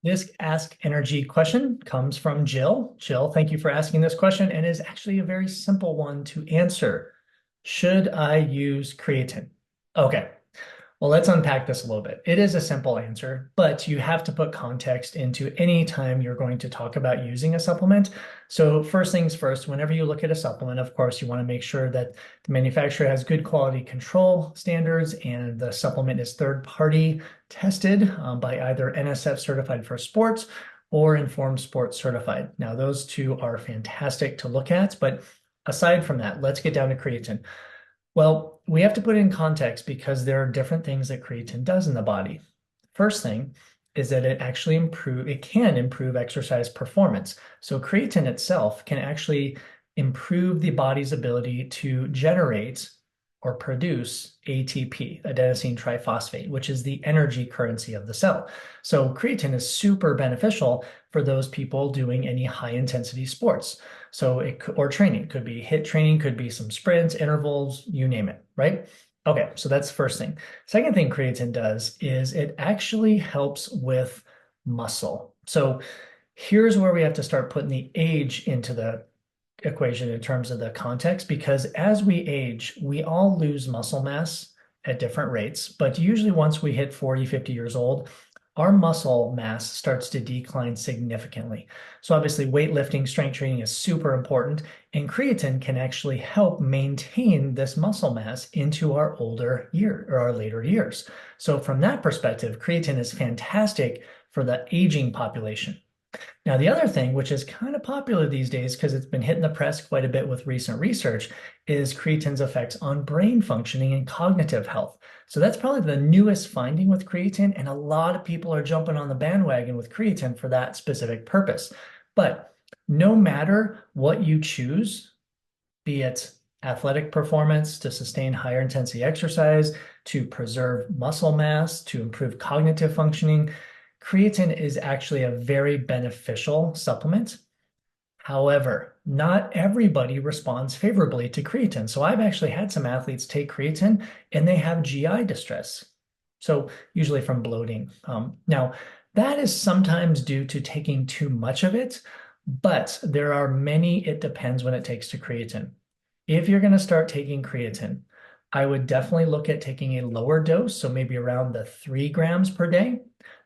This Ask Energy question comes from Jill. Jill, thank you for asking this question, and is actually a very simple one to answer. Should I use creatine? Okay, well, let's unpack this a little bit. It is a simple answer, but you have to put context into any time you're going to talk about using a supplement. So first things first, whenever you look at a supplement, of course, you want to make sure that the manufacturer has good quality control standards and the supplement is third-party tested by either NSF certified for sports or Informed Sports certified. Now, those two are fantastic to look at, but aside from that, let's get down to creatine. Well, we have to put it in context because there are different things that creatine does in the body. First thing is that it can improve exercise performance. So creatine itself can actually improve the body's ability to generate or produce ATP, adenosine triphosphate, which is the energy currency of the cell. So creatine is super beneficial for those people doing any high intensity sports. Or training, could be HIIT training, could be some sprints, intervals, you name it, right? Okay, so that's the first thing. Second thing creatine does is it actually helps with muscle. So here's where we have to start putting the age into the equation in terms of the context, because as we age, we all lose muscle mass at different rates, but usually once we hit 40, 50 years old, our muscle mass starts to decline significantly. So obviously weightlifting, strength training is super important, and creatine can actually help maintain this muscle mass into our older year or our later years. So from that perspective, creatine is fantastic for the aging population. Now, the other thing, which is kind of popular these days because it's been hitting the press quite a bit with recent research, is creatine's effects on brain functioning and cognitive health. So that's probably the newest finding with creatine, and a lot of people are jumping on the bandwagon with creatine for that specific purpose. But no matter what you choose, be it athletic performance to sustain higher intensity exercise, to preserve muscle mass, to improve cognitive functioning, creatine is actually a very beneficial supplement. However, not everybody responds favorably to creatine. So I've actually had some athletes take creatine and they have GI distress. So usually from bloating. Now, that is sometimes due to taking too much of it, but there are many it depends when it takes to creatine. If you're going to start taking creatine, I would definitely look at taking a lower dose, so maybe around the 3 grams per day.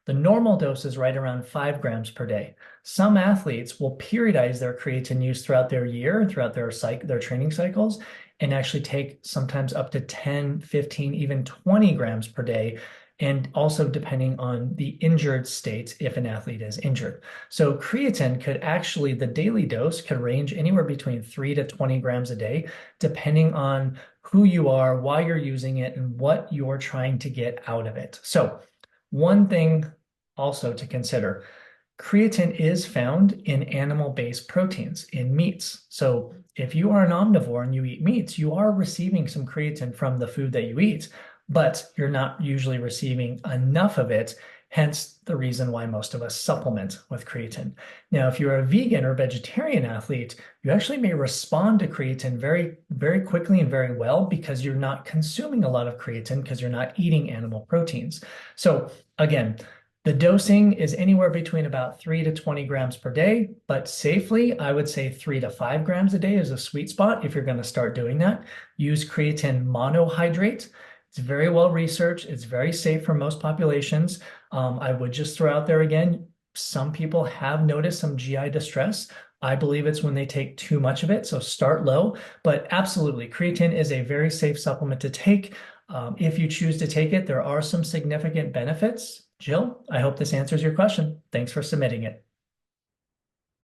The normal dose is right around 5 grams per day. Some athletes will periodize their creatine use throughout their year, throughout their training cycles, and actually take sometimes up to 10, 15, even 20 grams per day, and also depending on the injured state if an athlete is injured. So creatine could actually, the daily dose could range anywhere between 3 to 20 grams a day, depending on who you are, why you're using it, and what you're trying to get out of it. So one thing also to consider, creatine is found in animal-based proteins, in meats. So if you are an omnivore and you eat meats, you are receiving some creatine from the food that you eat, but you're not usually receiving enough of it, hence the reason why most of us supplement with creatine. Now, if you're a vegan or vegetarian athlete, you actually may respond to creatine very, very quickly and very well because you're not consuming a lot of creatine because you're not eating animal proteins. So again, the dosing is anywhere between about 3 to 20 grams per day, but safely, I would say 3 to 5 grams a day is a sweet spot if you're going to start doing that. Use creatine monohydrate. It's very well researched. It's very safe for most populations. I would just throw out there again, some people have noticed some GI distress. I believe it's when they take too much of it, so start low. But absolutely, creatine is a very safe supplement to take. If you choose to take it, there are some significant benefits. Jill, I hope this answers your question. Thanks for submitting it.